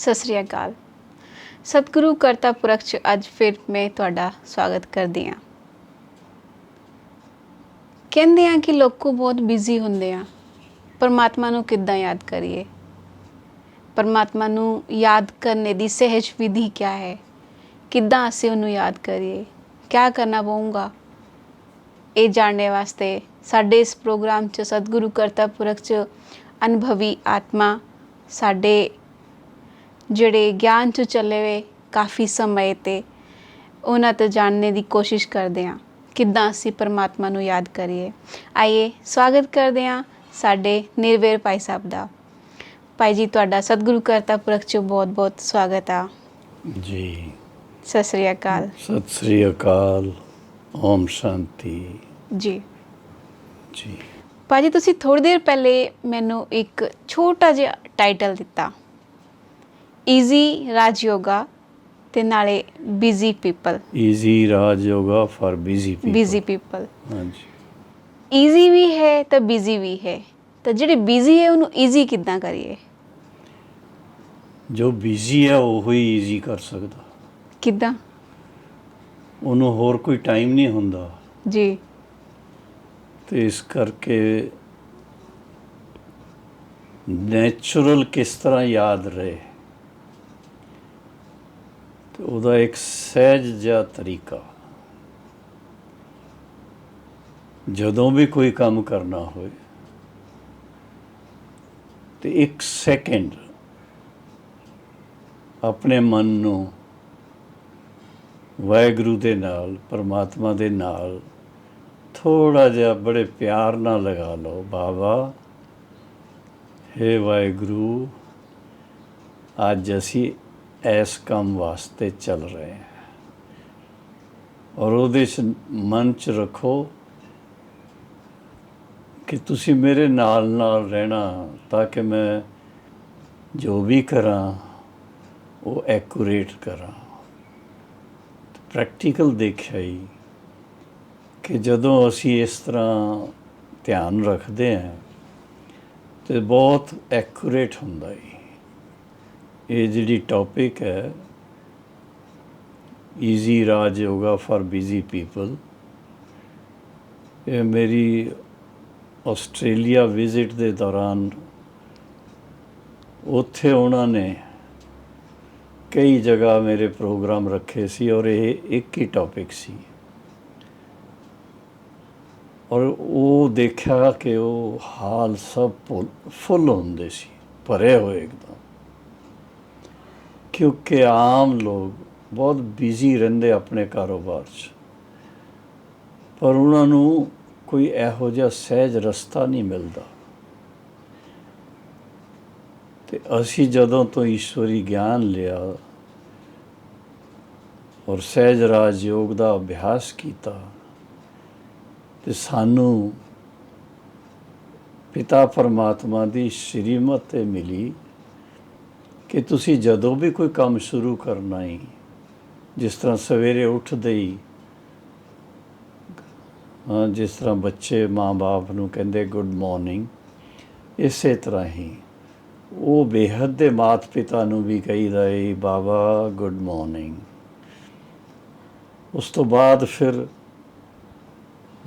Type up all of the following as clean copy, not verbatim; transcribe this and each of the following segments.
ਸਤਿ ਸ਼੍ਰੀ ਅਕਾਲ। ਸਤਿਗੁਰੂ ਕਰਤਾ ਪੁਰਖ 'ਚ ਅੱਜ ਫਿਰ ਮੈਂ ਤੁਹਾਡਾ ਸਵਾਗਤ ਕਰਦੀ ਹਾਂ। ਕਹਿੰਦੇ ਆ ਕਿ ਲੋਕ ਬਹੁਤ ਬਿਜ਼ੀ ਹੁੰਦੇ ਆ, ਪਰਮਾਤਮਾ ਨੂੰ ਕਿੱਦਾਂ ਯਾਦ ਕਰੀਏ, ਪਰਮਾਤਮਾ ਨੂੰ ਯਾਦ ਕਰਨੇ ਦੀ ਸਹਿਜ ਵਿਧੀ ਕਿਆ ਹੈ, ਕਿੱਦਾਂ ਅਸੀਂ ਉਹਨੂੰ ਯਾਦ ਕਰੀਏ, ਕਿਆ ਕਰਨਾ ਪਊਗਾ। ਇਹ ਜਾਣਨੇ ਵਾਸਤੇ ਸਾਡੇ ਇਸ ਪ੍ਰੋਗਰਾਮ 'ਚ ਸਤਿਗੁਰੂ ਕਰਤਾ ਪੁਰਖ 'ਚ ਅਨੁਭਵੀ ਆਤਮਾ ਸਾਡੇ ਜਿਹੜੇ ਗਿਆਨ 'ਚ ਚੱਲੇ ਵੇ ਕਾਫੀ ਸਮੇਂ ਤੇ ਉਹਨਾਂ ਤੋਂ ਜਾਣਨੇ ਦੀ ਕੋਸ਼ਿਸ਼ ਕਰਦੇ ਹਾਂ ਕਿੱਦਾਂ ਅਸੀਂ ਪਰਮਾਤਮਾ ਨੂੰ ਯਾਦ ਕਰੀਏ। ਆਈਏ ਸਵਾਗਤ ਕਰਦੇ ਹਾਂ ਸਾਡੇ ਨਿਰਵੈਰ ਭਾਈ ਸਾਹਿਬ ਦਾ। ਭਾਈ ਜੀ ਤੁਹਾਡਾ ਸਤਿਗੁਰੂ ਕਰਤਾ ਪੁਰਖ 'ਚ ਬਹੁਤ ਬਹੁਤ ਸਵਾਗਤ ਆ ਜੀ। ਸਤਿ ਸ਼੍ਰੀ ਅਕਾਲ। ਸਤਿ ਸ੍ਰੀ ਅਕਾਲ। ਓਮ ਸ਼ਾਂਤੀ ਜੀ ਜੀ। ਭਾਜੀ ਤੁਸੀਂ ਥੋੜ੍ਹੀ ਦੇਰ ਪਹਿਲੇ ਮੈਨੂੰ ਇੱਕ ਛੋਟਾ ਜਿਹਾ ਟਾਈਟਲ ਦਿੱਤਾ, ਈਜ਼ੀ ਰਾਜ ਯੋਗਾ ਤੇ ਨਾਲੇ busy people. Easy Raj Yoga for busy people. ਹਾਂਜੀ। ਈਜ਼ੀ ਵੀ ਹੈ ਤਾਂ ਬਿਜ਼ੀ ਵੀ ਹੈ, ਤਾਂ ਜਿਹੜੇ ਬਿਜ਼ੀ ਹੈ ਉਹਨੂੰ ਈਜ਼ੀ ਕਿੱਦਾਂ ਕਰੀਏ? ਜੋ ਬਿਜ਼ੀ ਹੈ ਉਹ ਹੀ ਈਜ਼ੀ ਕਰ ਸਕਦਾ। ਕਿੱਦਾਂ? ਉਹਨੂੰ ਹੋਰ ਕੋਈ ਟਾਈਮ ਨਹੀਂ ਹੁੰਦਾ ਜੀ। ਤੇ ਇਸ ਕਰਕੇ ਨੈਚੁਰਲ ਕਿਸ ਤਰ੍ਹਾਂ ਯਾਦ ਰਹੇ ਤੇ ਉਹਦਾ ਇੱਕ ਸਹਿਜ ਜਿਹਾ ਤਰੀਕਾ। ਜਦੋਂ ਵੀ ਕੋਈ ਕੰਮ ਕਰਨਾ ਹੋਏ ਤੇ 1 ਸੈਕਿੰਡ ਆਪਣੇ ਮਨ ਨੂੰ ਵਾਹਿਗੁਰੂ ਦੇ ਨਾਲ, ਪਰਮਾਤਮਾ ਦੇ ਨਾਲ ਥੋੜ੍ਹਾ ਜਿਹਾ ਬੜੇ ਪਿਆਰ ਨਾਲ ਲਗਾ ਲਓ। ਬਾਬਾ, ਹੇ ਵਾਹਿਗੁਰੂ, ਅੱਜ ਅਸੀਂ ਇਸ ਕੰਮ ਵਾਸਤੇ ਚੱਲ ਰਹੇ ਹਾਂ, ਔਰ ਉਹਦੇ 'ਚ ਮਨ 'ਚ ਰੱਖੋ ਕਿ ਤੁਸੀਂ ਮੇਰੇ ਨਾਲ ਨਾਲ ਰਹਿਣਾ ਤਾਂ ਕਿ ਮੈਂ ਜੋ ਵੀ ਕਰਾਂ ਉਹ ਐਕੂਰੇਟ ਕਰਾਂ। ਪ੍ਰੈਕਟੀਕਲ ਦੇਖਿਆ ਹੀ ਕਿ ਜਦੋਂ ਅਸੀਂ ਇਸ ਤਰ੍ਹਾਂ ਧਿਆਨ ਰੱਖਦੇ ਹਾਂ ਤੇ ਬਹੁਤ ਐਕੂਰੇਟ ਹੁੰਦਾ ਹੈ। ਇਹ ਜਿਹੜੀ ਟੌਪਿਕ ਹੈ easy Raj Yoga for busy people, ਇਹ ਮੇਰੀ ਆਸਟ੍ਰੇਲੀਆ ਵਿਜ਼ਿਟ ਦੇ ਦੌਰਾਨ ਉੱਥੇ ਉਹਨਾਂ ਨੇ ਕਈ ਜਗ੍ਹਾ ਮੇਰੇ ਪ੍ਰੋਗਰਾਮ ਰੱਖੇ ਸੀ ਔਰ ਇਹ ਇੱਕ ਹੀ ਟੌਪਿਕ ਸੀ। ਔਰ ਉਹ ਦੇਖਿਆ ਕਿ ਉਹ ਹਾਲ ਸਭ ਫੁੱਲ ਹੁੰਦੇ ਸੀ, ਭਰੇ ਹੋਏ ਇੱਕਦਮ, ਕਿਉਂਕਿ ਆਮ ਲੋਕ ਬਹੁਤ ਬਿਜ਼ੀ ਰਹਿੰਦੇ ਆਪਣੇ ਕਾਰੋਬਾਰ 'ਚ, ਪਰ ਉਹਨਾਂ ਨੂੰ ਕੋਈ ਇਹੋ ਜਿਹਾ ਸਹਿਜ ਰਸਤਾ ਨਹੀਂ ਮਿਲਦਾ। ਤੇ ਅਸੀਂ ਜਦੋਂ ਤੋਂ ਈਸ਼ਵਰੀ ਗਿਆਨ ਲਿਆ ਔਰ ਸਹਿਜ ਰਾਜ ਯੋਗ ਦਾ ਅਭਿਆਸ ਕੀਤਾ ਤੇ ਸਾਨੂੰ ਪਿਤਾ ਪਰਮਾਤਮਾ ਦੀ ਸ਼੍ਰੀਮਤ ਤੇ ਮਿਲੀ ਕਿ ਤੁਸੀਂ ਜਦੋਂ ਵੀ ਕੋਈ ਕੰਮ ਸ਼ੁਰੂ ਕਰਨਾ ਹੀ, ਜਿਸ ਤਰ੍ਹਾਂ ਸਵੇਰੇ ਉੱਠਦੇ ਹੀ ਜਿਸ ਤਰ੍ਹਾਂ ਬੱਚੇ ਮਾਂ ਬਾਪ ਨੂੰ ਕਹਿੰਦੇ ਗੁੱਡ ਮਾਰਨਿੰਗ, ਇਸੇ ਤਰ੍ਹਾਂ ਹੀ ਉਹ ਬੇਹੱਦ ਦੇ ਮਾਤ ਪਿਤਾ ਨੂੰ ਵੀ ਕਹੀਦਾ ਹੈ ਬਾਬਾ ਗੁੱਡ ਮਾਰਨਿੰਗ। ਉਸ ਤੋਂ ਬਾਅਦ ਫਿਰ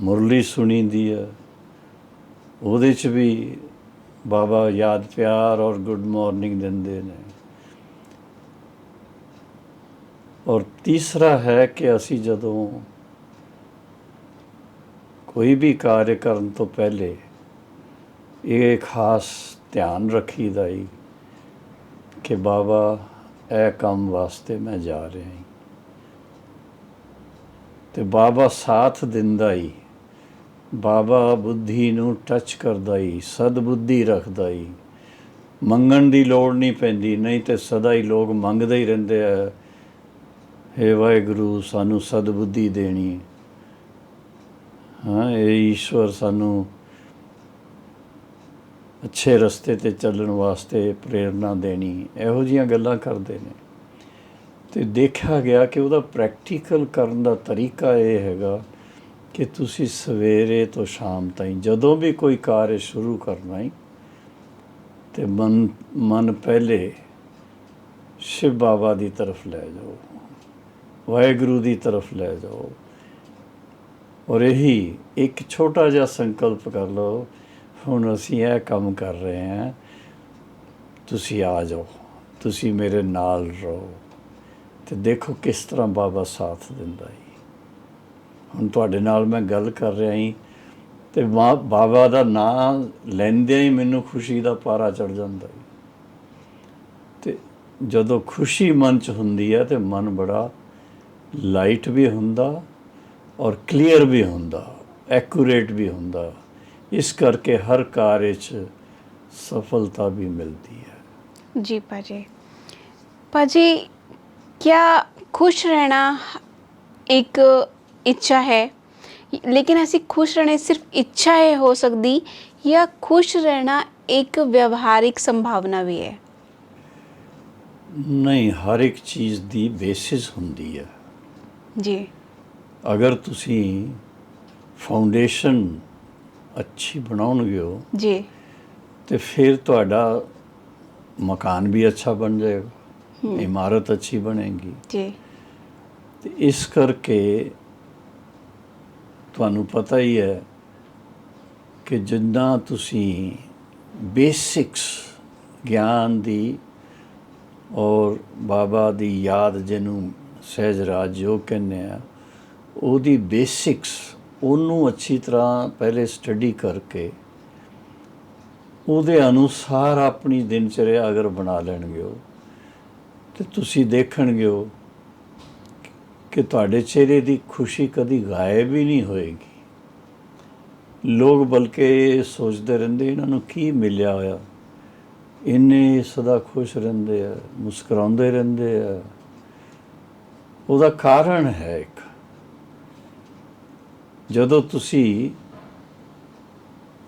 ਮੁਰਲੀ ਸੁਣੀ ਦੀ ਹੈ, ਉਹਦੇ 'ਚ ਵੀ ਬਾਬਾ ਯਾਦ ਪਿਆਰ ਔਰ ਗੁੱਡ ਮਾਰਨਿੰਗ ਦਿੰਦੇ ਨੇ। ਔਰ ਤੀਸਰਾ ਹੈ ਕਿ ਅਸੀਂ ਜਦੋਂ ਕੋਈ ਵੀ ਕਾਰਜ ਕਰਨ ਤੋਂ ਪਹਿਲੇ ਇਹ ਖਾਸ ਧਿਆਨ ਰੱਖੀਦਾ ਹੀ ਕਿ ਬਾਬਾ ਇਹ ਕੰਮ ਵਾਸਤੇ ਮੈਂ ਜਾ ਰਿਹਾ ਹਾਂ, ਤੇ ਬਾਬਾ ਸਾਥ ਦਿੰਦਾ ਹੀ, ਬਾਬਾ ਬੁੱਧੀ ਨੂੰ ਟੱਚ ਕਰਦਾ ਹੀ, ਸਦਬੁੱਧੀ ਰੱਖਦਾ ਹੀ, ਮੰਗਣ ਦੀ ਲੋੜ ਨਹੀਂ ਪੈਂਦੀ। ਨਹੀਂ ਤੇ ਸਦਾ ਹੀ ਲੋਕ ਮੰਗਦੇ ਹੀ ਰਹਿੰਦੇ ਆ, ਹੇ ਵਾਹਿਗੁਰੂ ਸਾਨੂੰ ਸਦਬੁੱਧੀ ਦੇਣੀ, ਇਹ ਈਸ਼ਵਰ ਸਾਨੂੰ ਅੱਛੇ ਰਸਤੇ 'ਤੇ ਚੱਲਣ ਵਾਸਤੇ ਪ੍ਰੇਰਨਾ ਦੇਣੀ, ਇਹੋ ਜਿਹੀਆਂ ਗੱਲਾਂ ਕਰਦੇ ਨੇ। ਅਤੇ ਦੇਖਿਆ ਗਿਆ ਕਿ ਉਹਦਾ ਪ੍ਰੈਕਟੀਕਲ ਕਰਨ ਦਾ ਤਰੀਕਾ ਇਹ ਹੈਗਾ ਕਿ ਤੁਸੀਂ ਸਵੇਰੇ ਤੋਂ ਸ਼ਾਮ ਤਾਈਂ ਜਦੋਂ ਵੀ ਕੋਈ ਕਾਰਜ ਸ਼ੁਰੂ ਕਰਨਾ ਹੈ ਤੇ ਮਨ ਪਹਿਲੇ शिव बाबा की तरफ लै जाओ, वाहेगुरु की तरफ लै जाओ। और यही एक छोटा जिहा संकल्प कर लो, हुण असीं यह काम कर रहे हैं, तुसीं आ जाओ, तुसीं मेरे नाल रहो। तो देखो किस तरह बाबा साथ दिंदा है। हुण तुहाडे नाल मैं गल कर रहा ही तो बाबा का नाम लैंदे ही मैनू खुशी का पारा चढ़ जाता है। तो जदों खुशी मन च हुंदी है तो मन बड़ा लाइट भी हुंदा और क्लीयर भी हुंदा, एक्यूरेट भी हुंदा। इस करके हर कार्य च सफलता भी मिलती है। जी पाजी। पाजी, क्या खुश रहना एक इच्छा है, लेकिन ऐसी खुश रहने सिर्फ इच्छा है हो सकती, या खुश रहना एक व्यवहारिक संभावना भी है? नहीं, हर एक चीज़ की बेसिस हुंदी है। जी। अगर तुसी फाउंडेशन अच्छी बनाओगे हो जी। तो फिर तुहाडा मकान भी अच्छा बन जाएगा, इमारत अच्छी बनेगी। जी। तो इस करके तुहानू पता ही है कि जिन्ना तुसी बेसिक्स ज्ञान दी और बाबा दी याद जिन्हों सहज राज योग कहने आ, ਉਹਦੀ बेसिक्स ਉਹਨੂੰ अच्छी तरह पहले स्टडी करके ਉਹਦੇ अनुसार अपनी दिनचर्या अगर बना ਲੈਣਗੇ ਹੋ तो तुसी देखणगे हो कि ਤੁਹਾਡੇ चेहरे की खुशी कभी गायब ही नहीं होएगी। लोग बल्कि सोचते रहंदे इन्हों की मिलिया होया, इन्ने सदा खुश रहंदे आ, मुस्कुराते रहंदे आ। ਉਹਦਾ कारण है एक, ਜਦੋਂ ਤੁਸੀਂ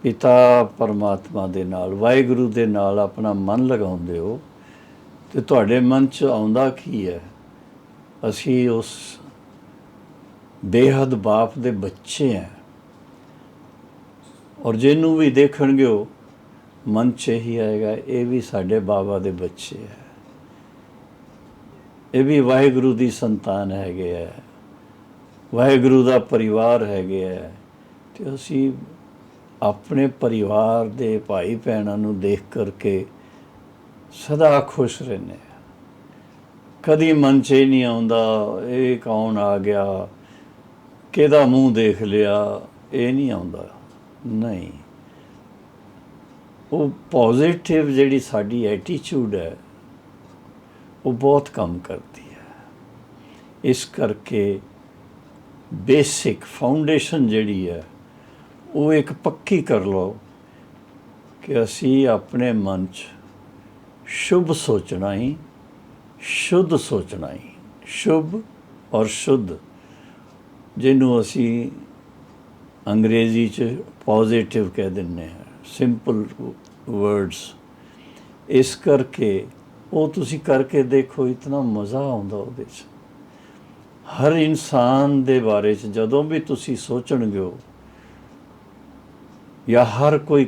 पिता परमात्मा दे नाल, वाहिगुरु दे नाल अपना मन लगाउंदे हो तो तुहाडे मन च आउंदा की है, असी उस बेहद बाप दे बच्चे हैं। और जिन्हों भी देखणगे हो मन च यही आएगा, ये भी साडे बाबा दे बच्चे है, ये भी वाहिगुरु दी संतान हैगे है, वाहिगुरु दा परिवार हैगे है। तो असी अपने परिवार दे भाई भैनों नूं देख करके सदा खुश रहने। कदी मन च ही नहीं आउंदा ये कौन आ गया, किहदा मूँह देख लिया, ये नहीं आउंदा। नहीं, वो पॉजिटिव जिहड़ी साडी एटीट्यूड है वो बहुत कम करती है। इस करके बेसिक फाउंडेशन जिहड़ी है वो एक पक्की कर लो कि असी अपने मन च शुभ सोचना ही, शुद्ध सोचना ही, शुभ और शुद्ध जिन्हों असी अंग्रेजी च पॉजिटिव कह दिन्ने हैं, सिंपल वर्ड्स। इस करके वो तुसी करके देखो, इतना मज़ा आउंदा उहदे च। हर इंसान दे बारे च जदों भी तुसी सोचणगे हो या हर कोई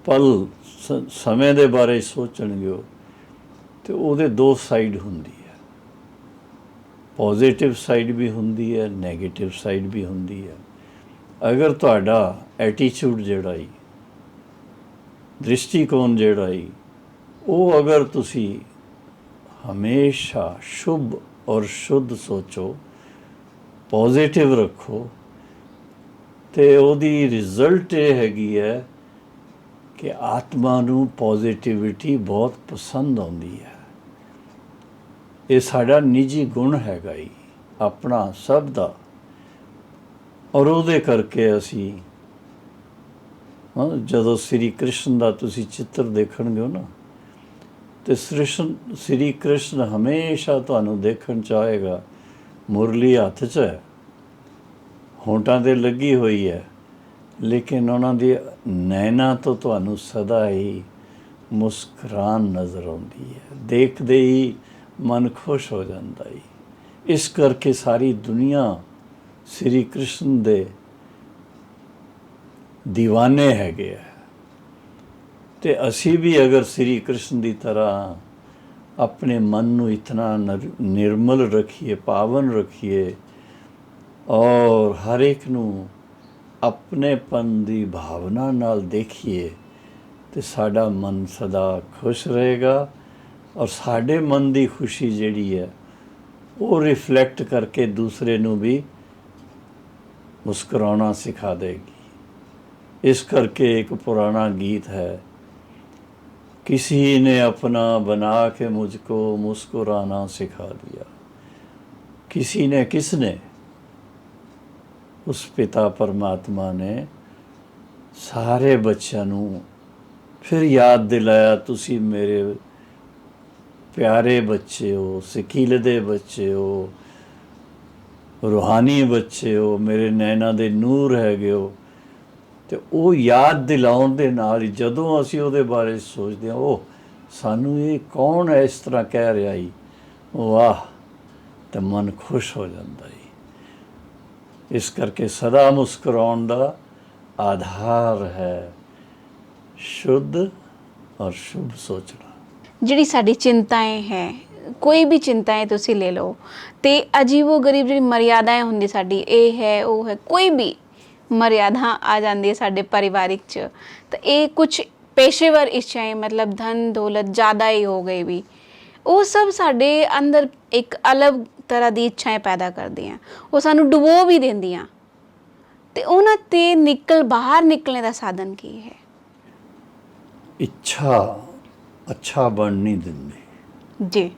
पल समय दे बारे सोचणगे हो तो ਉਹਦੇ दो साइड हुंदी है, पॉजिटिव साइड भी हुंदी है, नैगेटिव साइड भी हुंदी है। अगर तुहाडा एटीट्यूड जिहड़ा ही, दृष्टिकोण जिहड़ा ही, वो अगर तुसी हमेशा शुभ और शुद्ध सोचो, पॉजिटिव रखो, तो ਉਹਦੀ रिजल्ट ये हैगी है कि आत्मा नूं पॉजिटिविटी बहुत पसंद आउंदी है। ये साडा निजी गुण हैगा ही अपना सब दा। और ਉਹਦੇ करके असी जदों श्री कृष्ण का तुसी चित्र देखणगे हो ना, तो श्री कृष्ण हमेशा तुहानूं देखण च आएगा, मुरली हत्थ च है, होंठां ते लगी हुई है, लेकिन उन्हां दी नैना तो तुहानूं सदा ही मुस्कुरान नज़र आउंदी है। देखदे ही मन खुश हो जाता है। इस करके सारी दुनिया श्री कृष्ण दे दीवाने हैगे है। ते असी भी अगर श्री कृष्ण की तरह अपने मन ਨੂੰ इतना निर्मल रखिए, पावन रखिए और हर एक ਨੂੰ अपनेपन ਦੀ भावना ਨਾਲ देखिए तो साड़ा मन सदा खुश रहेगा और साढ़े मन की खुशी जिहड़ी है वो रिफ्लैक्ट करके दूसरे ਨੂੰ भी मुस्कुराना सिखा देगी। इस करके एक पुराना गीत है, किसी ने अपना बना के मुझको मुस्कुराना सिखा दिया। किसी ने, किसने? उस पिता परमात्मा ने सारे बच्चों ਨੂੰ फिर याद दिलाया, तुसी मेरे प्यारे बच्चे हो, सिकीलदे बच्चे हो, रूहानी बच्चे हो, मेरे नैना दे नूर हैगे हो। तो वो याद दिलाउण दे नाल ही जदों असीं उहदे बारे सोचते हैं, ओह सानू ये कौन है इस तरह कह रहा ही, वाह, तो मन खुश हो जाता ही। इस करके सदा मुस्कुराउण दा आधार है शुद्ध और शुभ सोचना। ਜਿਹੜੀ ਸਾਡੀ ਚਿੰਤਾएं ਹੈ, ਕੋਈ ਵੀ चिंताएं ਤੁਸੀਂ ਲੈ ਲਓ, ਤੇ ਅਜੀਬੋ ਗਰੀਬ ਜਿਹੜੀ ਮਰਿਆਦਾएं ਹੁੰਦੀ ਸਾਡੀ, ਇਹ ਹੈ ਉਹ ਹੈ, ਕੋਈ ਵੀ ਮਰਿਆਦਾ ਆ ਜਾਂਦੀ ਹੈ ਸਾਡੇ ਪਰਿਵਾਰਿਕ 'ਚ, ਤਾਂ ਇਹ ਕੁਝ ਪੇਸ਼ੇਵਰ ਇੱਛਾएं मतलब धन दौलत ज़्यादा ही हो गई भी, ਉਹ ਸਭ ਸਾਡੇ ਅੰਦਰ ਇੱਕ ਅਲੱਗ ਤਰ੍ਹਾਂ ਦੀ ਇੱਛਾएं ਪੈਦਾ ਕਰਦੀਆਂ, ਉਹ ਸਾਨੂੰ ਡੁਬੋ ਵੀ ਦਿੰਦੀਆਂ। ਤੇ ਉਹਨਾਂ ਤੇ ਬਾਹਰ ਨਿਕਲਣੇ ਦਾ ਸਾਧਨ ਕੀ ਹੈ? ਇੱਛਾ ਅੱਛਾ ਬਣ ਨਹੀਂ ਦਿੰਦੀ। ਜੀ,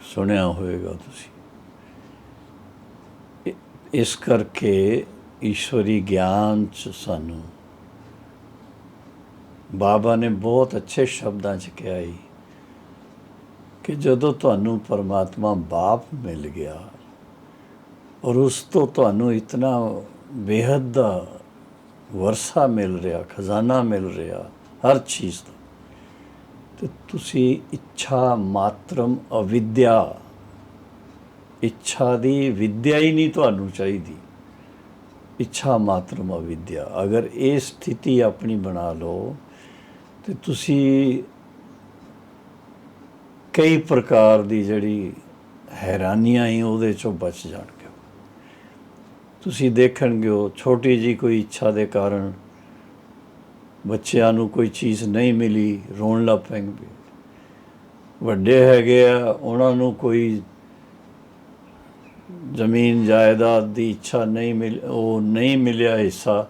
ਸੁਣਿਆ ਹੋਵੇਗਾ ਤੁਸੀਂ। ਇਸ ਕਰਕੇ ਈਸ਼ਵਰੀ ਗਿਆਨ 'ਚ ਸਾਨੂੰ ਬਾਬਾ ਨੇ ਬਹੁਤ ਅੱਛੇ ਸ਼ਬਦਾਂ 'ਚ ਕਿਹਾ ਹੀ ਕਿ ਜਦੋਂ ਤੁਹਾਨੂੰ ਪਰਮਾਤਮਾ ਬਾਪ ਮਿਲ ਗਿਆ ਔਰ ਉਸ ਤੋਂ ਤੁਹਾਨੂੰ ਇਤਨਾ ਬੇਹੱਦ ਦਾ ਵਰਸਾ ਮਿਲ ਰਿਹਾ, ਖਜ਼ਾਨਾ ਮਿਲ ਰਿਹਾ ਹਰ ਚੀਜ਼ ਦਾ, ਤੇ ਤੁਸੀਂ ਇੱਛਾ ਮਾਤਰਮ ਅਵਿਦਿਆ, ਇੱਛਾ ਦੀ ਵਿਦਿਆ ਹੀ ਨਹੀਂ ਤੁਹਾਨੂੰ ਚਾਹੀਦੀ, ਇੱਛਾ ਮਾਤਰਮ ਅਵਿਦਿਆ। ਅਗਰ ਇਹ ਸਥਿਤੀ ਆਪਣੀ ਬਣਾ ਲਓ ਤੇ ਤੁਸੀਂ ਕਈ ਪ੍ਰਕਾਰ ਦੀ ਜਿਹੜੀ ਹੈਰਾਨੀਆਂ ਹੀ ਉਹਦੇ 'ਚੋਂ ਬਚ ਜਾਣਗੇ। ਤੁਸੀਂ ਦੇਖਣਗੇ ਉਹ ਛੋਟੀ ਜਿਹੀ ਕੋਈ ਇੱਛਾ ਦੇ ਕਾਰਨ ਬੱਚਿਆਂ ਨੂੰ ਕੋਈ ਚੀਜ਼ ਨਹੀਂ ਮਿਲੀ, ਰੋਣ ਲੱਗ ਪੈਣਗੇ। ਵੱਡੇ ਹੈਗੇ ਆ, ਉਹਨਾਂ ਨੂੰ ਕੋਈ ਜ਼ਮੀਨ ਜਾਇਦਾਦ ਦੀ ਇੱਛਾ ਨਹੀਂ ਉਹ ਨਹੀਂ ਮਿਲਿਆ ਹਿੱਸਾ,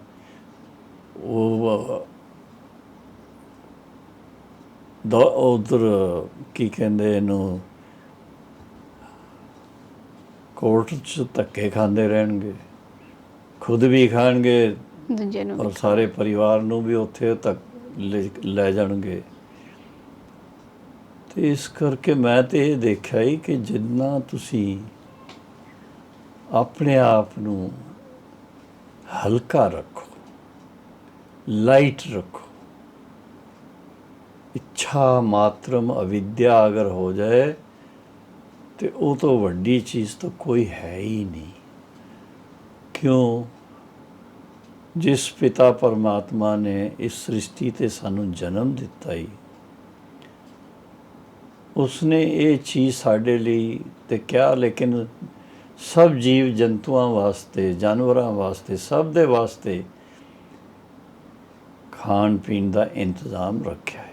ਉਹ ਉਧਰ ਕੀ ਕਹਿੰਦੇ ਇਹਨੂੰ, ਕੋਰਟ 'ਚ ਧੱਕੇ ਖਾਂਦੇ ਰਹਿਣਗੇ, ਖੁਦ ਵੀ ਖਾਣਗੇ ਦੂਜੇ ਨੂੰ ਔਰ ਸਾਰੇ ਪਰਿਵਾਰ ਨੂੰ ਵੀ ਉੱਥੇ ਤੱਕ ਲੈ ਜਾਣਗੇ। ਤੇ ਇਸ ਕਰਕੇ ਮੈਂ ਤੇ ਇਹ ਦੇਖਿਆ ਹੀ ਕਿ ਜਿੰਨਾ ਤੁਸੀਂ ਆਪਣੇ ਆਪ ਨੂੰ ਹਲਕਾ ਰੱਖੋ, ਲਾਈਟ ਰੱਖੋ, ਇੱਛਾ ਮਾਤਰਮ ਅਵਿਦਿਆ ਅਗਰ ਹੋ ਜਾਏ ਤੇ ਉਹ ਤੋਂ ਵੱਡੀ ਚੀਜ਼ ਤਾਂ ਕੋਈ ਹੈ ਹੀ ਨਹੀਂ। ਕਿਉਂ? ਜਿਸ ਪਿਤਾ ਪਰਮਾਤਮਾ ਨੇ ਇਸ ਸ੍ਰਿਸ਼ਟੀ ਤੇ ਸਾਨੂੰ ਜਨਮ ਦਿੱਤਾ ਹੀ, ਉਸਨੇ ਇਹ ਚੀਜ਼ ਸਾਡੇ ਲਈ ਤੇ ਕਿਹਾ, ਲੇਕਿਨ ਸਭ ਜੀਵ ਜੰਤੂਆਂ ਵਾਸਤੇ, ਜਾਨਵਰਾਂ ਵਾਸਤੇ, ਸਭ ਦੇ ਵਾਸਤੇ ਖਾਣ ਪੀਣ ਦਾ ਇੰਤਜ਼ਾਮ ਰੱਖਿਆ ਹੈ।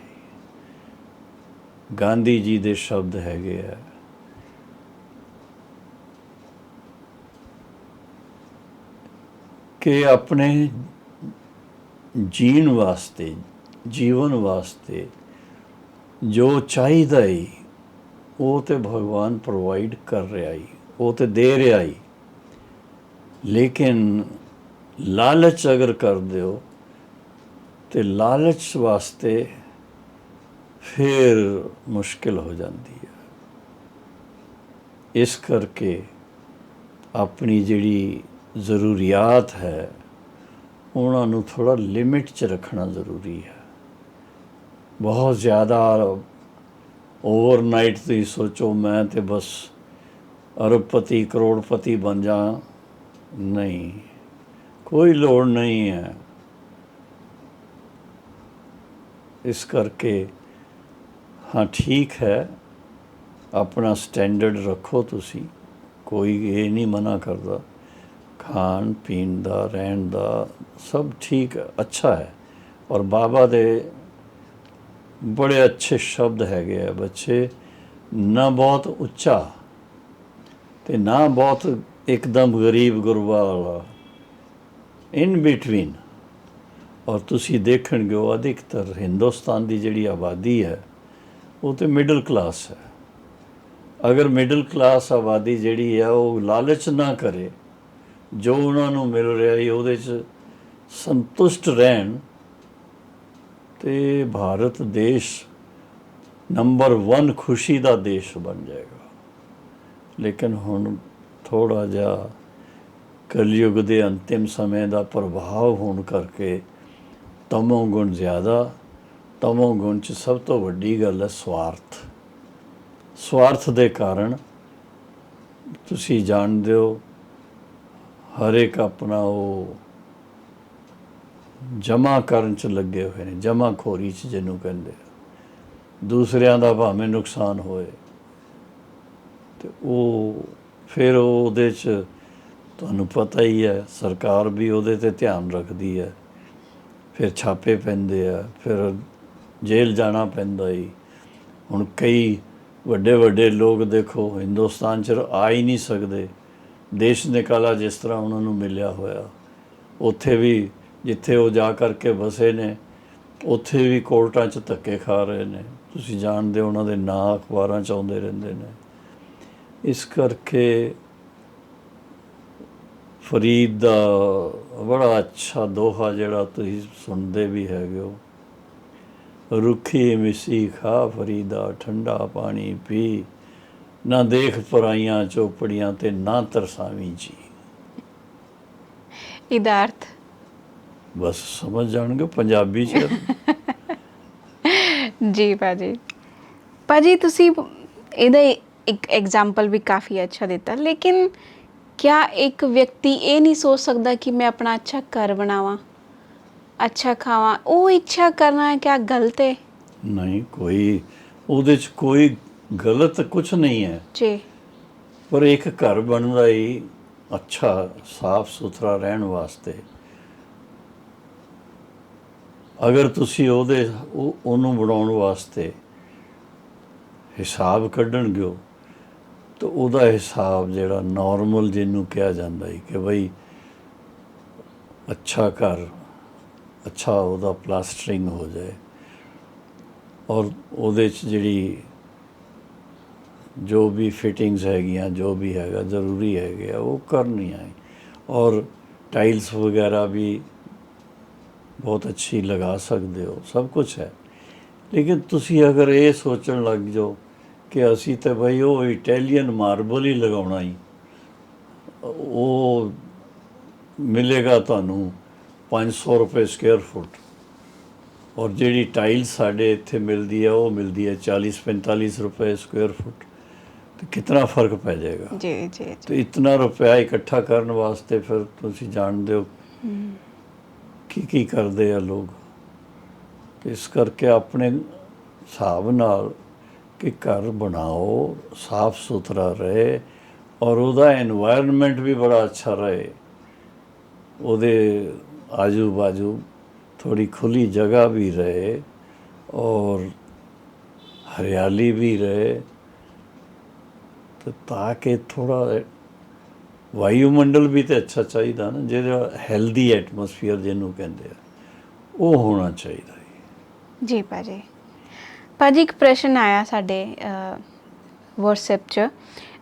ਗਾਂਧੀ ਜੀ ਦੇ ਸ਼ਬਦ ਹੈਗੇ ਆ, ਕਿ ਆਪਣੇ ਜੀਣ ਵਾਸਤੇ, ਜੀਵਨ ਵਾਸਤੇ ਜੋ ਚਾਹੀਦਾ ਹੀ ਉਹ ਤੇ ਭਗਵਾਨ ਪ੍ਰੋਵਾਈਡ ਕਰ ਰਿਹਾ ਹੀ, ਉਹ ਤੇ ਦੇ ਰਿਹਾ ਹੀ। ਲੇਕਿਨ ਲਾਲਚ ਅਗਰ ਕਰਦੇ ਹੋ ਤੇ ਲਾਲਚ ਵਾਸਤੇ ਫਿਰ ਮੁਸ਼ਕਿਲ ਹੋ ਜਾਂਦੀ ਹੈ। ਇਸ ਕਰਕੇ ਆਪਣੀ ਜਿਹੜੀ ਜ਼ਰੂਰੀਆਤ ਹੈ ਉਹਨਾਂ ਨੂੰ ਥੋੜ੍ਹਾ ਲਿਮਿਟ 'ਚ ਰੱਖਣਾ ਜ਼ਰੂਰੀ ਹੈ। ਬਹੁਤ ਜ਼ਿਆਦਾ ਓਵਰਨਾਈਟ ਤੁਸੀਂ ਸੋਚੋ ਮੈਂ ਤੇ ਬਸ ਅਰਬਪਤੀ ਕਰੋੜਪਤੀ ਬਣ ਜਾ, ਨਹੀਂ, ਕੋਈ ਲੋੜ ਨਹੀਂ ਹੈ। ਇਸ ਕਰਕੇ ਹਾਂ ਠੀਕ ਹੈ ਆਪਣਾ ਸਟੈਂਡਰਡ ਰੱਖੋ ਤੁਸੀਂ, ਕੋਈ ਇਹ ਨਹੀਂ ਮਨਾ ਕਰਦਾ, ਖਾਣ ਪੀਣ ਦਾ ਰਹਿਣ ਦਾ ਸਭ ਠੀਕ ਅੱਛਾ ਹੈ। ਔਰ ਬਾਬਾ ਦੇ ਬੜੇ ਅੱਛੇ ਸ਼ਬਦ ਹੈਗੇ ਆ ਬੱਚੇ, ਨਾ ਬਹੁਤ ਉੱਚਾ ਤੇ ਨਾ ਬਹੁਤ ਇੱਕਦਮ ਗਰੀਬ ਗੁਰਬਾ ਵਾਲਾ, ਇਨ ਬਿਟਵੀਨ। ਔਰ ਤੁਸੀਂ ਦੇਖਣਗੇ ਉਹ ਅਧਿਕਤਰ ਹਿੰਦੁਸਤਾਨ ਦੀ ਜਿਹੜੀ ਆਬਾਦੀ ਹੈ ਉਹ ਤਾਂ ਮਿਡਲ ਕਲਾਸ ਹੈ। ਅਗਰ ਮਿਡਲ ਕਲਾਸ ਆਬਾਦੀ ਜਿਹੜੀ ਹੈ ਉਹ ਲਾਲਚ ਨਾ ਕਰੇ, ਜੋ ਉਹਨਾਂ ਨੂੰ ਮਿਲ ਰਿਹਾ ਹੈ ਉਹਦੇ 'ਚ ਸੰਤੁਸ਼ਟ ਰਹਿਣ, ਤੇ ਭਾਰਤ ਦੇਸ਼ ਨੰਬਰ 1 ਖੁਸ਼ੀ ਦਾ ਦੇਸ਼ ਬਣ ਜਾਏਗਾ। ਲੇਕਿਨ ਹੁਣ ਥੋੜ੍ਹਾ ਜਿਹਾ ਕਲਯੁਗ ਦੇ ਅੰਤਿਮ ਸਮੇਂ ਦਾ ਪ੍ਰਭਾਵ ਹੋਣ ਕਰਕੇ ਤਮੋ ਗੁਣ ਜ਼ਿਆਦਾ। ਤਮੋ ਗੁਣ 'ਚ ਸਭ ਤੋਂ ਵੱਡੀ ਗੱਲ ਹੈ ਸਵਾਰਥ। ਸਵਾਰਥ ਦੇ ਕਾਰਨ ਤੁਸੀਂ ਜਾਣਦੇ ਹੋ ਹਰ ਇੱਕ ਆਪਣਾ ਉਹ ਜਮ੍ਹਾਂ ਕਰਨ 'ਚ ਲੱਗੇ ਹੋਏ ਨੇ, ਜਮ੍ਹਾਖੋਰੀ 'ਚ ਜਿਹਨੂੰ ਕਹਿੰਦੇ ਆ। ਦੂਸਰਿਆਂ ਦਾ ਭਾਵੇਂ ਨੁਕਸਾਨ ਹੋਏ ਤੇ ਉਹ ਫਿਰ ਉਹਦੇ 'ਚ ਤੁਹਾਨੂੰ ਪਤਾ ਹੀ ਹੈ, ਸਰਕਾਰ ਵੀ ਉਹਦੇ 'ਤੇ ਧਿਆਨ ਰੱਖਦੀ ਹੈ, ਫਿਰ ਛਾਪੇ ਪੈਂਦੇ ਆ, ਫਿਰ ਜੇਲ੍ਹ ਜਾਣਾ ਪੈਂਦਾ ਹੀ। ਹੁਣ ਕਈ ਵੱਡੇ ਵੱਡੇ ਲੋਕ ਦੇਖੋ ਹਿੰਦੁਸਤਾਨ 'ਚ ਆ ਹੀ ਨਹੀਂ ਸਕਦੇ, ਦੇਸ਼ ਨਿਕਾਲਾ ਜਿਸ ਤਰ੍ਹਾਂ ਉਹਨਾਂ ਨੂੰ ਮਿਲਿਆ ਹੋਇਆ। ਉੱਥੇ ਵੀ ਜਿੱਥੇ ਉਹ ਜਾ ਕਰਕੇ ਵਸੇ ਨੇ ਉੱਥੇ ਵੀ ਕੋਰਟਾਂ 'ਚ ਧੱਕੇ ਖਾ ਰਹੇ ਨੇ, ਤੁਸੀਂ ਜਾਣਦੇ ਹੋ, ਉਹਨਾਂ ਦੇ ਨਾਂ ਅਖਬਾਰਾਂ 'ਚ ਆਉਂਦੇ ਰਹਿੰਦੇ ਨੇ। ਇਸ ਕਰਕੇ ਫਰੀਦ ਦਾ ਬੜਾ ਅੱਛਾ ਦੋਹਾ ਜਿਹੜਾ ਤੁਸੀਂ ਸੁਣਦੇ ਵੀ ਹੈਗੇ ਹੋ, ਰੁੱਖੀ ਮਿੱਸੀ ਖਾ ਫਰੀਦਾ, ਠੰਡਾ ਪਾਣੀ ਪੀ, ਨਾ ਦੇਖ ਪਰਾਈਆਂ ਚੋਪੜੀਆਂ ਤੇ ਨਾ ਤਰਸਾਵੀਂ ਜੀ। ਇਹਦਾ ਅਰਥ ਬਸ ਸਮਝ ਜਾਣਗੇ ਪੰਜਾਬੀ 'ਚ। ਜੀ ਭਾਜੀ। ਭਾਜੀ ਤੁਸੀਂ ਇਹਦਾ ਇੱਕ ਐਗਜ਼ਾਮਪਲ ਵੀ ਕਾਫੀ ਅੱਛਾ ਦਿੱਤਾ, ਲੇਕਿਨ ਕਿਆ ਇੱਕ ਵਿਅਕਤੀ ਇਹ ਨਹੀਂ ਸੋਚ ਸਕਦਾ ਕਿ ਮੈਂ ਆਪਣਾ ਅੱਛਾ ਘਰ ਬਣਾਵਾਂ, ਅੱਛਾ ਖਾਵਾਂ? ਉਹ ਇੱਛਾ ਕਰਨਾ ਕਿਆ ਗਲਤ ਹੈ? ਨਹੀਂ, ਕੋਈ ਉਹਦੇ 'ਚ ਕੋਈ ਗਲਤ ਕੁਛ ਨਹੀਂ ਹੈ ਜੀ। ਪਰ ਇੱਕ ਘਰ ਬਣਦਾ ਹੀ ਅੱਛਾ ਸਾਫ ਸੁਥਰਾ ਰਹਿਣ ਵਾਸਤੇ। ਅਗਰ ਤੁਸੀਂ ਉਹਨੂੰ ਬਣਾਉਣ ਵਾਸਤੇ ਹਿਸਾਬ ਕੱਢਣਗੇ ਹੋ ਤਾਂ ਉਹਦਾ ਹਿਸਾਬ ਜਿਹੜਾ ਨੋਰਮਲ ਜਿਹਨੂੰ ਕਿਹਾ ਜਾਂਦਾ ਹੈ ਕਿ ਬਈ ਅੱਛਾ ਘਰ, ਅੱਛਾ ਉਹਦਾ ਪਲਾਸਟਰਿੰਗ ਹੋ ਜਾਏ, ਔਰ ਉਹਦੇ 'ਚ ਜਿਹੜੀ ਜੋ ਵੀ ਫਿਟਿੰਗਸ ਹੈਗੀਆਂ, ਜੋ ਵੀ ਹੈਗਾ ਜ਼ਰੂਰੀ ਹੈਗੇ ਆ ਉਹ ਕਰਨੀਆਂ ਹੈ। ਔਰ ਟਾਈਲਸ ਵਗੈਰਾ ਵੀ ਬਹੁਤ ਅੱਛੀ ਲਗਾ ਸਕਦੇ ਹੋ, ਸਭ ਕੁਛ ਹੈ। ਲੇਕਿਨ ਤੁਸੀਂ ਅਗਰ ਇਹ ਸੋਚਣ ਲੱਗ ਜਾਓ ਕਿ ਅਸੀਂ ਤਾਂ ਬਈ ਉਹ ਇਟੈਲੀਅਨ ਮਾਰਬਲ ਹੀ ਲਗਾਉਣਾ ਹੀ, ਉਹ ਮਿਲੇਗਾ ਤੁਹਾਨੂੰ 500 ਰੁਪਏ ਸਕੁਏਅਰ ਫੁੱਟ, ਔਰ ਜਿਹੜੀ ਟਾਈਲ ਸਾਡੇ ਇੱਥੇ ਮਿਲਦੀ ਹੈ ਉਹ ਮਿਲਦੀ ਹੈ 40-45 ਰੁਪਏ ਸਕੁਏਅਰ ਫੁੱਟ, तो कितना फ़र्क पै जाएगा। जी जी, जी। तो इतना रुपया इकट्ठा करने वास्ते फिर तुसी जानते हो की करते हैं लोग। इस करके अपने हिसाब नाल कि घर बनाओ, साफ सुथरा रहे और उसका एनवायरनमेंट भी बड़ा अच्छा रहे, उहदे आजू बाजू थोड़ी खुली जगह भी रहे और हरियाली भी रहे, तो ताकि थोड़ा वायुमंडल भी तो अच्छा चाहिए ना, जो हैल्दी एटमोसफीयर जिन्होंने कहते हैं वो होना चाहिए। जी भाजी। भाजी एक प्रश्न आया साडे व्हाट्सएप च,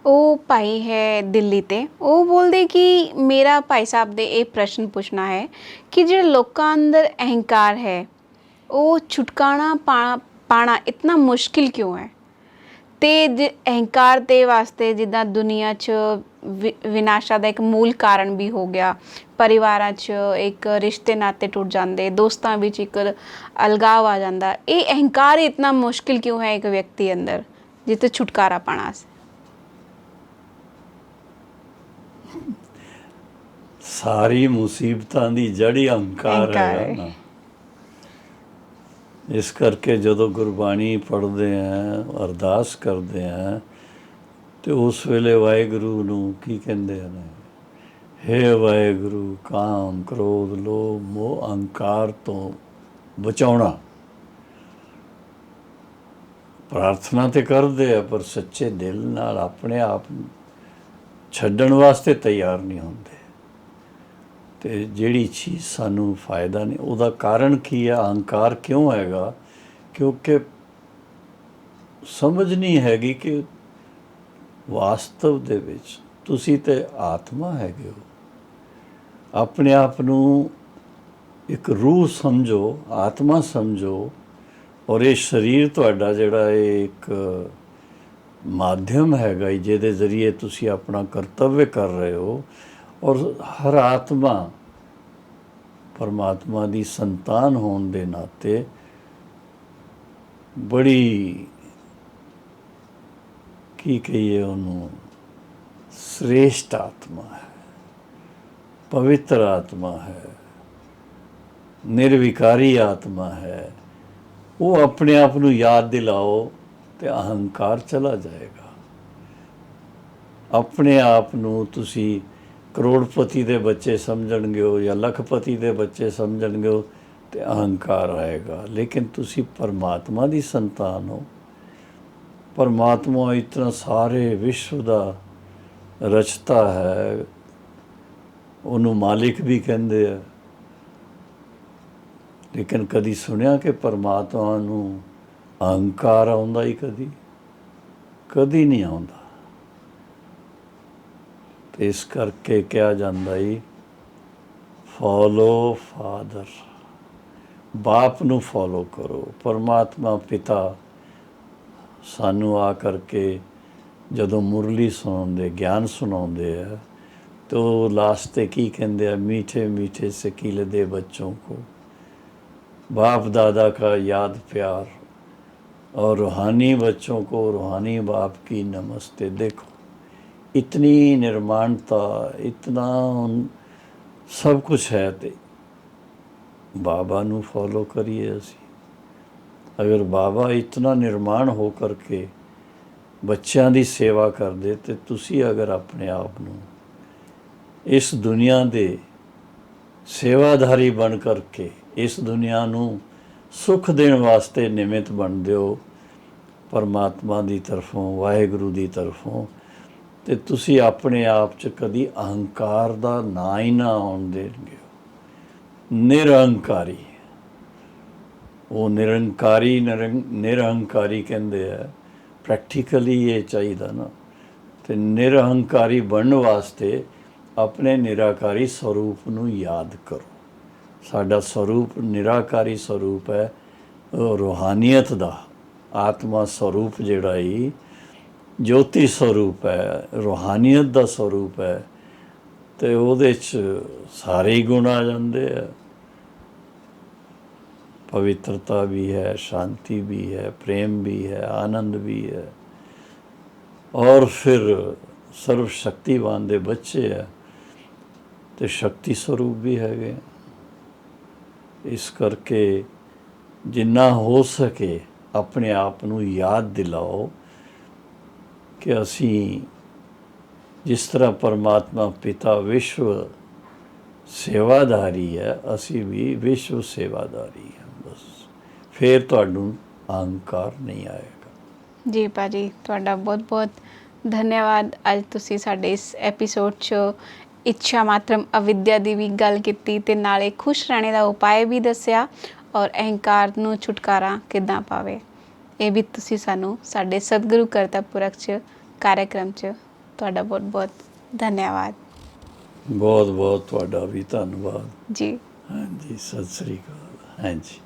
ਉਹ ਭਾਈ ਹੈ ਦਿੱਲੀ ਤੇ, ਉਹ ਬੋਲਦੇ ਕਿ ਮੇਰਾ ਭਾਈ ਸਾਹਿਬ ਦੇ ਇਹ ਪ੍ਰਸ਼ਨ ਪੁੱਛਣਾ ਹੈ ਕਿ ਜਿਹੜੇ ਲੋਕਾਂ ਅੰਦਰ ਅਹੰਕਾਰ ਹੈ ਉਹ ਛੁਟਕਾਰਾ ਪਾਣਾ ਇਤਨਾ ਮੁਸ਼ਕਿਲ ਕਿਉਂ ਹੈ? ਤੇ ਅਹੰਕਾਰ ਦੇ ਵਾਸਤੇ ਜਿੱਦਾਂ ਦੁਨੀਆ 'ਚ ਵਿਨਾਸ਼ਾ ਦਾ ਇੱਕ ਮੂਲ ਕਾਰਨ ਵੀ ਹੋ ਗਿਆ, ਪਰਿਵਾਰਾਂ 'ਚ ਇੱਕ ਰਿਸ਼ਤੇ ਨਾਤੇ ਟੁੱਟ ਜਾਂਦੇ, ਦੋਸਤਾਂ ਵਿੱਚ ਇੱਕ ਅਲਗਾਵ ਆ ਜਾਂਦਾ, ਇਹ ਅਹੰਕਾਰ ਇਤਨਾ ਮੁਸ਼ਕਿਲ ਕਿਉਂ ਹੈ ਇੱਕ ਵਿਅਕਤੀ ਅੰਦਰ ਜਿੱਥੇ ਛੁਟਕਾਰਾ ਪਾਣਾ? सारी मुसीबतां दी जड़ी अहंकार है ना। इस करके जदों गुरबाणी पढ़ते हैं, अरदास करते हैं ਤੇ ਉਸ ਵੇਲੇ ਵਾਹਿਗੁਰੂ ਨੂੰ ਕੀ ਕਹਿੰਦੇ ਹਨ? ਹੇ ਵਾਹਿਗੁਰੂ, ਕਾਮ ਕ੍ਰੋਧ ਲੋਭ ਮੋਹ ਅਹੰਕਾਰ ਤੋਂ ਬਚਾਉਣਾ। ਪ੍ਰਾਰਥਨਾ ਤੇ ਕਰਦੇ ਆ ਪਰ ਸੱਚੇ ਦਿਲ ਨਾਲ ਆਪਣੇ ਆਪ ਨੂੰ ਛੱਡਣ ਵਾਸਤੇ ਤਿਆਰ ਨਹੀਂ ਹੁੰਦੇ। ਤੇ ਜਿਹੜੀ ਚੀਜ਼ ਸਾਨੂੰ ਫਾਇਦਾ ਨਹੀਂ, ਉਹਦਾ ਕਾਰਨ ਕੀ ਹੈ? ਅਹੰਕਾਰ ਕਿਉਂ ਹੈਗਾ? ਕਿਉਂਕਿ ਸਮਝ ਨਹੀਂ ਹੈਗੀ ਕਿ ਵਾਸਤਵ ਦੇ ਵਿੱਚ ਤੁਸੀਂ ਤੇ ਆਤਮਾ ਹੈਗੇ ਹੋ। ਆਪਣੇ ਆਪ ਨੂੰ ਇੱਕ ਰੂਹ ਸਮਝੋ, ਆਤਮਾ ਸਮਝੋ, ਔਰ ਇਹ ਸਰੀਰ ਤੁਹਾਡਾ ਜਿਹੜਾ ਇਹ ਇੱਕ ਮਾਧਿਅਮ ਹੈਗਾ ਜਿਹਦੇ ਜ਼ਰੀਏ ਤੁਸੀਂ ਆਪਣਾ ਕਰਤੱਵ ਕਰ ਰਹੇ ਹੋ। ਔਰ ਹਰ ਆਤਮਾ ਪਰਮਾਤਮਾ ਦੀ ਸੰਤਾਨ ਹੋਣ ਦੇ ਨਾਤੇ ਬੜੀ ਕੀ ਕਹੀਏ ਉਹਨੂੰ, ਸ੍ਰੇਸ਼ਟ ਆਤਮਾ ਹੈ, ਪਵਿੱਤਰ ਆਤਮਾ ਹੈ, ਨਿਰਵਿਕਾਰੀ ਆਤਮਾ ਹੈ। ਉਹ ਆਪਣੇ ਆਪ ਨੂੰ ਯਾਦ ਦਿਲਾਓ ਤੇ ਅਹੰਕਾਰ ਚਲਾ ਜਾਏਗਾ। ਆਪਣੇ ਆਪ ਨੂੰ ਤੁਸੀਂ ਕਰੋੜਪਤੀ ਦੇ ਬੱਚੇ ਸਮਝਣਗੇ ਹੋ ਜਾਂ ਲੱਖਪਤੀ ਦੇ ਬੱਚੇ ਸਮਝਣਗੇ ਹੋ ਤੇ ਅਹੰਕਾਰ ਆਏਗਾ। ਲੇਕਿਨ ਤੁਸੀਂ ਪਰਮਾਤਮਾ ਦੀ ਸੰਤਾਨ ਹੋ। ਪਰਮਾਤਮਾ ਇਤਨਾ ਸਾਰੇ ਵਿਸ਼ਵ ਦਾ ਰਚਤਾ ਹੈ, ਉਹਨੂੰ ਮਾਲਿਕ ਵੀ ਕਹਿੰਦੇ ਆ। ਲੇਕਿਨ ਕਦੀ ਸੁਣਿਆ ਕਿ ਪਰਮਾਤਮਾ ਨੂੰ ਅਹੰਕਾਰ ਆਉਂਦਾ ਹੀ? ਕਦੀ ਨਹੀਂ ਆਉਂਦਾ। ਤੇ ਇਸ ਕਰਕੇ ਕਿਹਾ ਜਾਂਦਾ ਹੀ ਫੋਲੋ ਫਾਦਰ, ਬਾਪ ਨੂੰ ਫੋਲੋ ਕਰੋ। ਪਰਮਾਤਮਾ ਪਿਤਾ ਸਾਨੂੰ ਆ ਕਰਕੇ ਜਦੋਂ ਮੁਰਲੀ ਸੁਣਾਉਂਦੇ, ਗਿਆਨ ਸੁਣਾਉਂਦੇ ਆ तो लास्ट ते की कहते हैं, मीठे मीठे से खिलते बच्चों को बाप दादा का याद प्यार और रूहानी बच्चों को रूहानी बाप की नमस्ते। देखो इतनी निर्माणता, इतना सब कुछ है। तो बाबा नू फॉलो करिए असी। अगर बाबा इतना निर्माण हो करके बच्चों की सेवा कर दे तो तुसी अगर अपने आप नू इस दुनिया दे सेवाधारी बन करके इस दुनिया नू सुख देने वास्ते निमित बन दो परमात्मा की तरफों, वाहिगुरु की तरफों, तो तुसी अपने आप च कदी अहंकार का ना ही ना आउण देंगे। निरअहंकारी, वो निरंकारी निरअहंकारी कहते हैं। प्रैक्टिकली ये चाहिए ना। तो निरअहंकारी बनने वास्ते अपने निराकारी स्वरूप नू याद करो। साडा स्वरूप निराकारी स्वरूप है, रूहानियत दा आत्मा स्वरूप जिहड़ा ही ज्योति स्वरूप है, रूहानियत दा स्वरूप है। तो उहदे च सारे ही गुण आ जाते हैं। पवित्रता भी है, शांति भी है, प्रेम भी है, आनंद भी है, और फिर सर्वशक्तिवान दे बच्चे है तो शक्ति स्वरूप भी है। इस करके जिन्ना हो सके अपने आप नू याद दिलाओ कि असी जिस तरह परमात्मा पिता विश्व सेवादारी है, असी भी विश्व सेवादारी है। बस फिर तुहानू अहंकार नहीं आएगा। जी भाजी, तुहाडा बहुत बहुत धन्यवाद। अज तुसी साडे इस एपीसोड च इच्छा मात्रम अविद्या की भी गल की ते नाले खुश रहने का उपाय भी दसिया और अहंकार नू छुटकारा किद्दां पावे ये भी तुसी सानू साडे सतगुरु करता पुरख च कार्यक्रम च। तुहाडा बहुत बहुत धन्यवाद। बहुत बहुत तुहाडा भी धन्यवाद जी। हाँ जी, सत श्री अकाल। हाँ जी।